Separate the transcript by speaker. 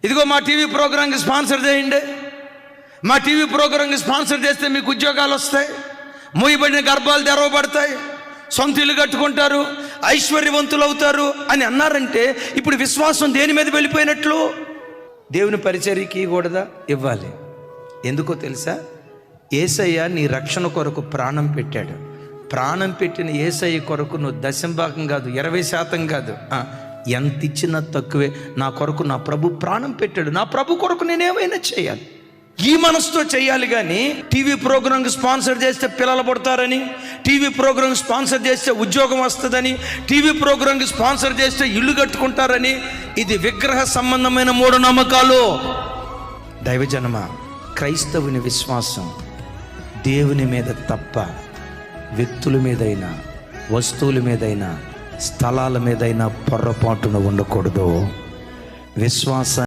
Speaker 1: ఇదిగో మా టీవీ ప్రోగ్రాంకి స్పాన్సర్ చేయండి, మా టీవీ ప్రోగ్రాంకి స్పాన్సర్ చేస్తే మీకు ఉద్యోగాలు వస్తాయి, మూయబడిన గర్భాలు తెరవబడతాయి, సొంత ఇల్లు కట్టుకుంటారు, ఐశ్వర్యవంతులు అవుతారు అని అన్నారంటే ఇప్పుడు విశ్వాసం దేని మీద వెళ్ళిపోయినట్లు? దేవుని పరిచర్యకి కూడదా? ఇవ్వాలి. ఎందుకో తెలుసా? యేసయ్య నీ రక్షణ కొరకు ప్రాణం పెట్టాడు. ప్రాణం పెట్టిన యేసయ్య కొరకు నువ్వు 10% కాదు, 20% కాదు, ఎంత ఇచ్చినా తక్కువే. నా కొరకు నా ప్రభు ప్రాణం పెట్టాడు, నా ప్రభు కొరకు నేనేమైనా చేయాలి. ఈ మనసుతో చేయాలి. కానీ టీవీ ప్రోగ్రాంకి స్పాన్సర్ చేస్తే పిల్లలు పుడతారని, టీవీ ప్రోగ్రాం స్పాన్సర్ చేస్తే ఉద్యోగం వస్తుందని, టీవీ ప్రోగ్రాంకి స్పాన్సర్ చేస్తే ఇల్లు కట్టుకుంటారని, ఇది విగ్రహ సంబంధమైన మూఢనమ్మకాలు. దైవజనమ, క్రైస్తవుని విశ్వాసం దేవుని మీద తప్ప వ్యక్తుల మీదైనా, వస్తువుల మీదైనా, స్థలాల మీదైనా పొర్రపాటున ఉండకూడదు. విశ్వాస